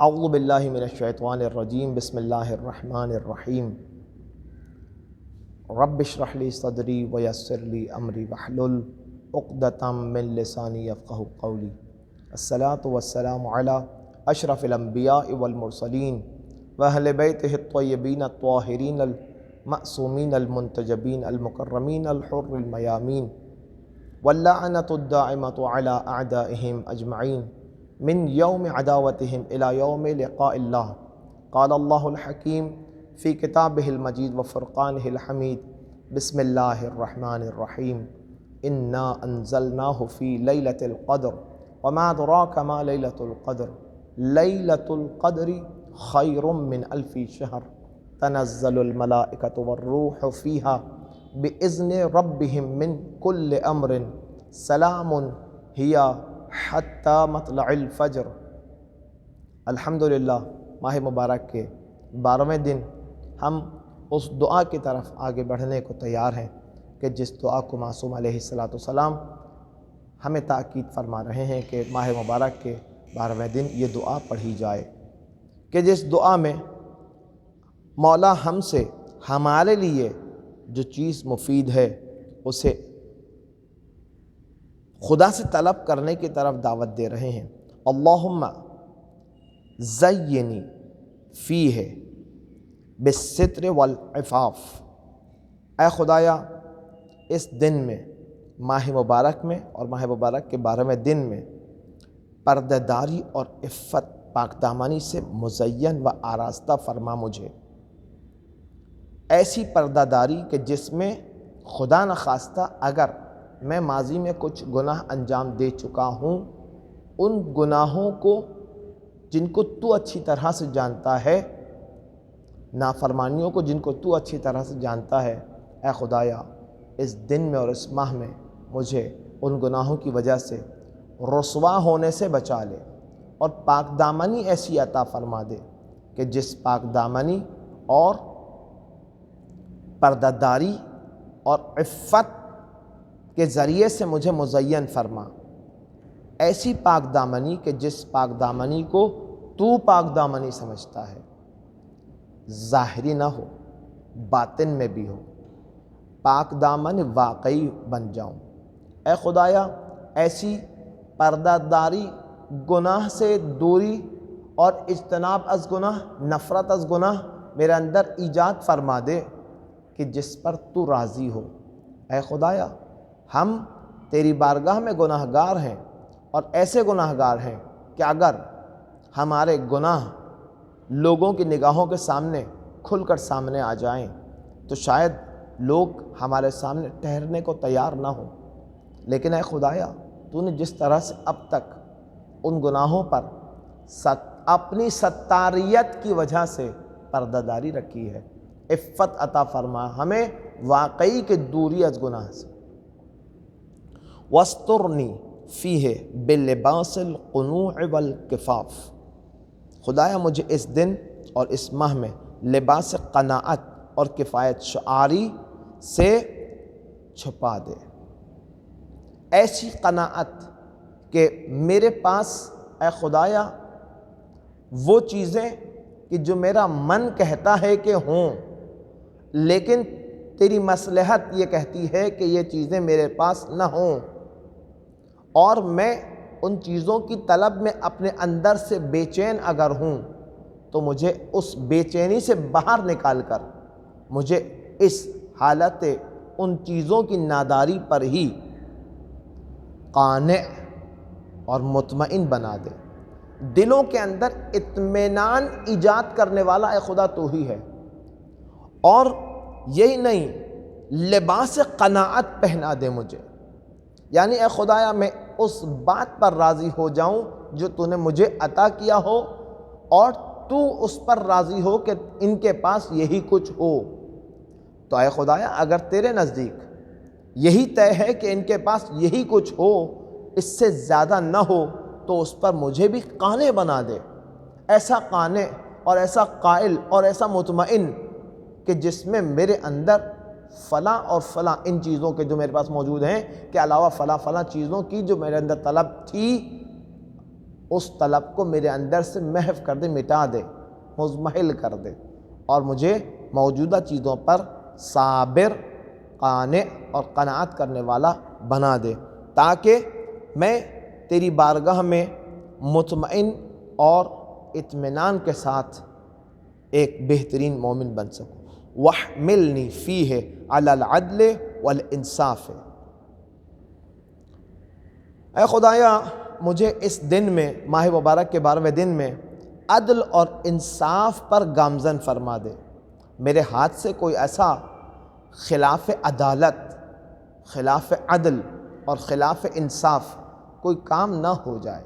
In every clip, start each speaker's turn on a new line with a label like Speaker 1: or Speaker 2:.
Speaker 1: اعوذ باللہ من الشیطان الرجیم بسم اللہ الرحمن الرحیم رب اشرح لی صدری ویسر لی امری واحلل عقدۃ من لسانی یفقہوا قولی۔ الصلاۃ والسلام علی اشرف الانبیاء والمرسلین واہل بیتہ الطیبین الطاہرین المعصومین المنتجبین المکرمین الحر المیامین واللعنۃ الدائمۃ علی اعدائہم اجمعین من یوم عداوتہم الی یوم لقاء اللہ۔ قال اللہ الحکیم فی کتابہ المجید وفرقانہ الحمید۔ بسم اللہ الرحمن الرحیم۔ انا انزلناہ فی لیلۃ القدر وما ادراک ما لیلۃ القدر لیلۃ القدر خیر من الف شہر تنزل الملائکۃ والروح فیہا باذن ربہم من کل امر سلام ہی حتی مطلع الفجر۔ الحمدللہ ماہ مبارک کے 12ویں دن ہم اس دعا کی طرف آگے بڑھنے کو تیار ہیں کہ جس دعا کو معصوم علیہ السلام ہمیں تاکید فرما رہے ہیں کہ ماہ مبارک کے 12ویں دن یہ دعا پڑھی جائے، کہ جس دعا میں مولا ہم سے ہمارے لیے جو چیز مفید ہے اسے خدا سے طلب کرنے کی طرف دعوت دے رہے ہیں۔ اللہم زینی فیہ بالستر والعفاف۔ اے خدایا اس دن میں، ماہ مبارک میں اور ماہ مبارک کے 12ویں دن میں پردہ داری اور عفت پاک دامانی سے مزین و آراستہ فرما مجھے۔ ایسی پردہ داری کہ جس میں خدا نخواستہ اگر میں ماضی میں کچھ گناہ انجام دے چکا ہوں، ان گناہوں کو جن کو تو اچھی طرح سے جانتا ہے، نافرمانیوں کو جن کو تو اچھی طرح سے جانتا ہے، اے خدایا اس دن میں اور اس ماہ میں مجھے ان گناہوں کی وجہ سے رسوا ہونے سے بچا لے، اور پاک دامنی ایسی عطا فرما دے کہ جس پاک دامنی اور پردہ داری اور عفت کے ذریعے سے مجھے مزین فرما۔ ایسی پاک دامنی کہ جس پاک دامنی کو تو پاک دامنی سمجھتا ہے، ظاہری نہ ہو باطن میں بھی ہو، پاک دامن واقعی بن جاؤں۔ اے خدایا ایسی پردہ داری، گناہ سے دوری اور اجتناب از گناہ، نفرت از گناہ میرے اندر ایجاد فرما دے کہ جس پر تو راضی ہو۔ اے خدایا ہم تیری بارگاہ میں گناہ گار ہیں، اور ایسے گناہ گار ہیں کہ اگر ہمارے گناہ لوگوں کی نگاہوں کے سامنے کھل کر سامنے آ جائیں تو شاید لوگ ہمارے سامنے ٹھہرنے کو تیار نہ ہوں، لیکن اے خدایا تو نے جس طرح سے اب تک ان گناہوں پر اپنی ستاریت کی وجہ سے پردہ داری رکھی ہے، عفت عطا فرما ہمیں واقعی کے دوری از گناہ سے۔ وَاسْتُرْنِي فِيهِ بِاللِّبَاسِ الْقُنُوعِ وَالْكِفَافِ۔ خدایا مجھے اس دن اور اس ماہ میں لباس قناعت اور کفایت شعاری سے چھپا دے۔ ایسی قناعت کہ میرے پاس اے خدایا وہ چیزیں کہ جو میرا من کہتا ہے کہ ہوں، لیکن تیری مصلحت یہ کہتی ہے کہ یہ چیزیں میرے پاس نہ ہوں، اور میں ان چیزوں کی طلب میں اپنے اندر سے بے چین اگر ہوں تو مجھے اس بے چینی سے باہر نکال کر مجھے اس حالت ان چیزوں کی ناداری پر ہی قانع اور مطمئن بنا دے۔ دلوں کے اندر اطمینان ایجاد کرنے والا اے خدا تو ہی ہے، اور یہی نہیں لباس قناعت پہنا دے مجھے، یعنی اے خدایا میں اس بات پر راضی ہو جاؤں جو تو نے مجھے عطا کیا ہو، اور تو اس پر راضی ہو کہ ان کے پاس یہی کچھ ہو۔ تو اے خدایا اگر تیرے نزدیک یہی طے ہے کہ ان کے پاس یہی کچھ ہو، اس سے زیادہ نہ ہو، تو اس پر مجھے بھی قانع بنا دے، ایسا قانع اور ایسا قائل اور ایسا مطمئن کہ جس میں میرے اندر فلاں اور فلاں ان چیزوں کے جو میرے پاس موجود ہیں کے علاوہ فلاں فلاں چیزوں کی جو میرے اندر طلب تھی، اس طلب کو میرے اندر سے محو کر دے، مٹا دے، مزمحل کر دے، اور مجھے موجودہ چیزوں پر صابر، قانع اور قناعت کرنے والا بنا دے، تاکہ میں تیری بارگاہ میں مطمئن اور اطمینان کے ساتھ ایک بہترین مومن بن سکوں۔ وَاحْمِلْنِي فِيهِ عَلَى الْعَدْلِ وَالْإِنصَافِ۔ اے خدایا مجھے اس دن میں، ماہ مبارک کے 12ویں دن میں عدل اور انصاف پر گامزن فرما دے۔ میرے ہاتھ سے کوئی ایسا خلاف عدالت، خلاف عدل اور خلاف انصاف کوئی کام نہ ہو جائے۔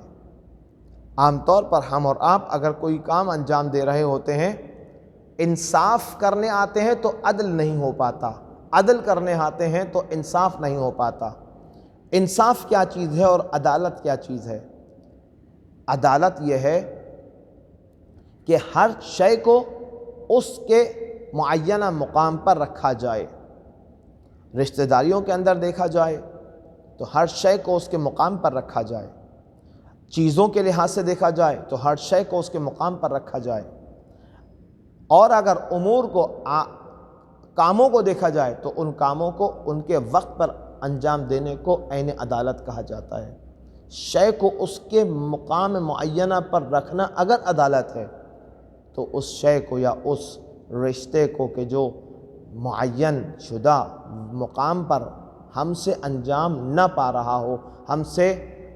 Speaker 1: عام طور پر ہم اور آپ اگر کوئی کام انجام دے رہے ہوتے ہیں، انصاف کرنے آتے ہیں تو عدل نہیں ہو پاتا، عدل کرنے آتے ہیں تو انصاف نہیں ہو پاتا۔ انصاف کیا چیز ہے اور عدالت کیا چیز ہے؟ عدالت یہ ہے کہ ہر شے کو اس کے معینہ مقام پر رکھا جائے۔ رشتہ داریوں کے اندر دیکھا جائے تو ہر شے کو اس کے مقام پر رکھا جائے، چیزوں کے لحاظ سے دیکھا جائے تو ہر شے کو اس کے مقام پر رکھا جائے، اور اگر امور کو، کاموں کو دیکھا جائے تو ان کاموں کو ان کے وقت پر انجام دینے کو عین عدالت کہا جاتا ہے۔ شے کو اس کے مقام معینہ پر رکھنا اگر عدالت ہے تو اس شے کو یا اس رشتے کو کہ جو معین شدہ مقام پر ہم سے انجام نہ پا رہا ہو، ہم سے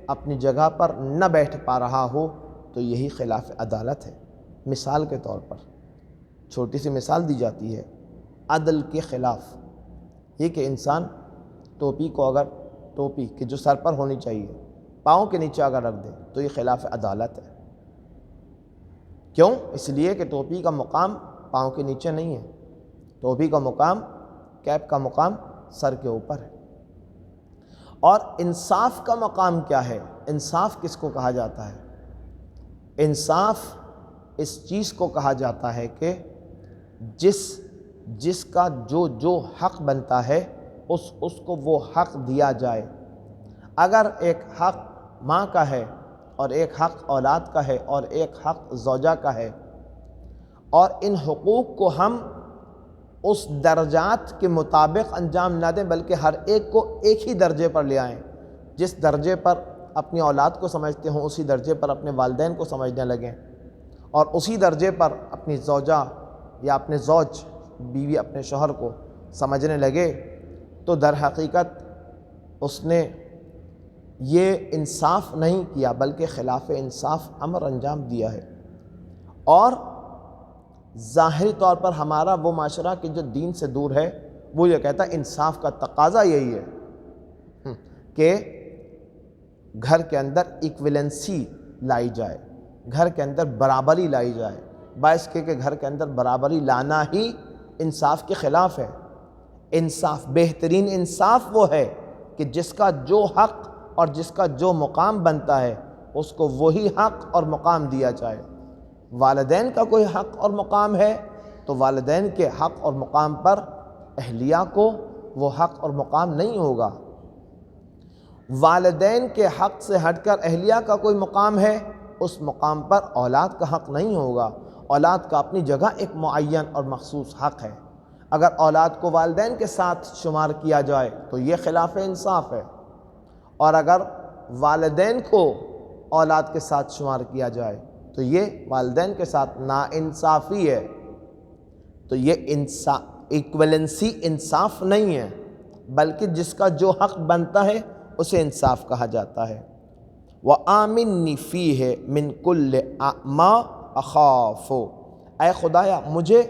Speaker 1: اپنی جگہ پر نہ بیٹھ پا رہا ہو، تو یہی خلاف عدالت ہے۔ مثال کے طور پر چھوٹی سی مثال دی جاتی ہے عدل کے خلاف، یہ کہ انسان ٹوپی کو، اگر ٹوپی کہ جو سر پر ہونی چاہیے پاؤں کے نیچے اگر رکھ دے تو یہ خلاف عدالت ہے۔ کیوں؟ اس لیے کہ ٹوپی کا مقام پاؤں کے نیچے نہیں ہے، ٹوپی کا مقام، کیپ کا مقام سر کے اوپر ہے۔ اور انصاف کا مقام کیا ہے؟ انصاف کس کو کہا جاتا ہے؟ انصاف اس چیز کو کہا جاتا ہے کہ جس کا جو حق بنتا ہے اس کو وہ حق دیا جائے۔ اگر ایک حق ماں کا ہے اور ایک حق اولاد کا ہے اور ایک حق زوجہ کا ہے، اور ان حقوق کو ہم اس درجات کے مطابق انجام نہ دیں بلکہ ہر ایک کو ایک ہی درجے پر لے آئیں، جس درجے پر اپنی اولاد کو سمجھتے ہوں اسی درجے پر اپنے والدین کو سمجھنے لگیں، اور اسی درجے پر اپنی زوجہ یا اپنے زوج، بیوی اپنے شوہر کو سمجھنے لگے، تو در حقیقت اس نے یہ انصاف نہیں کیا بلکہ خلاف انصاف امر انجام دیا ہے۔ اور ظاہری طور پر ہمارا وہ معاشرہ کہ جو دین سے دور ہے وہ یہ کہتا ہے انصاف کا تقاضا یہی ہے کہ گھر کے اندر ایکویلنسی لائی جائے، گھر کے اندر برابری لائی جائے، باعث کہ گھر کے اندر برابری لانا ہی انصاف کے خلاف ہے۔ انصاف، بہترین انصاف وہ ہے کہ جس کا جو حق اور جس کا جو مقام بنتا ہے اس کو وہی حق اور مقام دیا جائے۔ والدین کا کوئی حق اور مقام ہے تو والدین کے حق اور مقام پر اہلیہ کو وہ حق اور مقام نہیں ہوگا۔ والدین کے حق سے ہٹ کر اہلیہ کا کوئی مقام ہے، اس مقام پر اولاد کا حق نہیں ہوگا۔ اولاد کا اپنی جگہ ایک معین اور مخصوص حق ہے۔ اگر اولاد کو والدین کے ساتھ شمار کیا جائے تو یہ خلاف انصاف ہے، اور اگر والدین کو اولاد کے ساتھ شمار کیا جائے تو یہ والدین کے ساتھ ناانصافی ہے۔ تو یہ ایکویلنسی انصاف نہیں ہے، بلکہ جس کا جو حق بنتا ہے اسے انصاف کہا جاتا ہے۔ وَآمِنِّي فِيهِ مِن كُلِّ مَا أَخَافُ۔ اے خدایا مجھے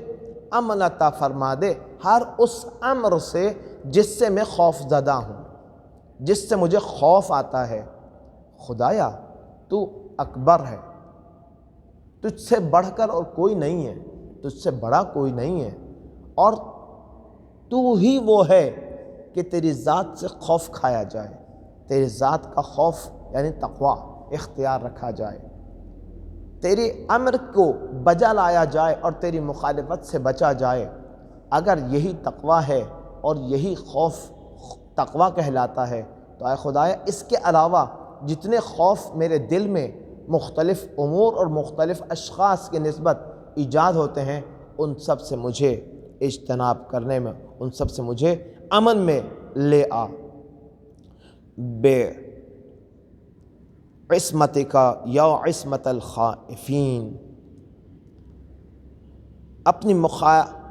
Speaker 1: امن عطا فرما دے ہر اس امر سے جس سے میں خوف زدہ ہوں، جس سے مجھے خوف آتا ہے۔ خدایا تو اکبر ہے، تجھ سے بڑھ کر اور کوئی نہیں ہے، تجھ سے بڑا کوئی نہیں ہے، اور تو ہی وہ ہے کہ تیری ذات سے خوف کھایا جائے، تیری ذات کا خوف یعنی تقوی اختیار رکھا جائے، تیری امر کو بجا لایا جائے اور تیری مخالفت سے بچا جائے۔ اگر یہی تقوی ہے اور یہی خوف تقوی کہلاتا ہے تو اے خدایا اس کے علاوہ جتنے خوف میرے دل میں مختلف امور اور مختلف اشخاص کی نسبت ایجاد ہوتے ہیں، ان سب سے مجھے اجتناب کرنے میں، ان سب سے مجھے امن میں لے آ۔ بے عصمتک یا عصمت الخائفین، اپنی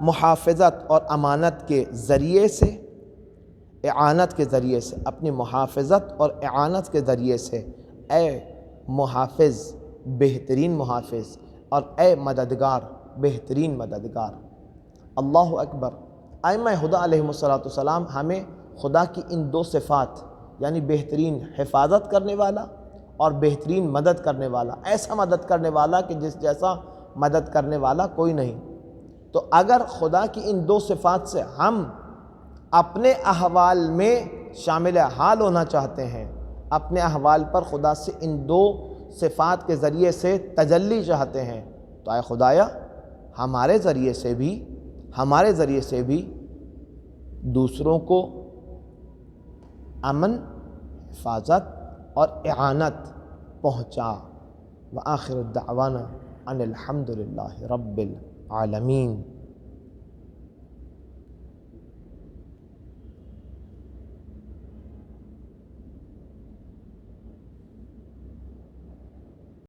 Speaker 1: محافظت اور امانت کے ذریعے سے، اعانت کے ذریعے سے، اپنی محافظت اور اعانت کے ذریعے سے اے محافظ بہترین محافظ اور اے مددگار بہترین مددگار۔ اللہ اکبر۔ ائمہ ہدیٰ علیہم السلام ہمیں خدا کی ان دو صفات یعنی بہترین حفاظت کرنے والا اور بہترین مدد کرنے والا، ایسا مدد کرنے والا کہ جس جیسا مدد کرنے والا کوئی نہیں۔ تو اگر خدا کی ان دو صفات سے ہم اپنے احوال میں شامل حال ہونا چاہتے ہیں، اپنے احوال پر خدا سے ان دو صفات کے ذریعے سے تجلی چاہتے ہیں، تو اے خدایا ہمارے ذریعے سے بھی دوسروں کو امن، حفاظت اور اعانت پہنچا۔ وآخر الدعوانا ان الحمد للہ رب العالمین۔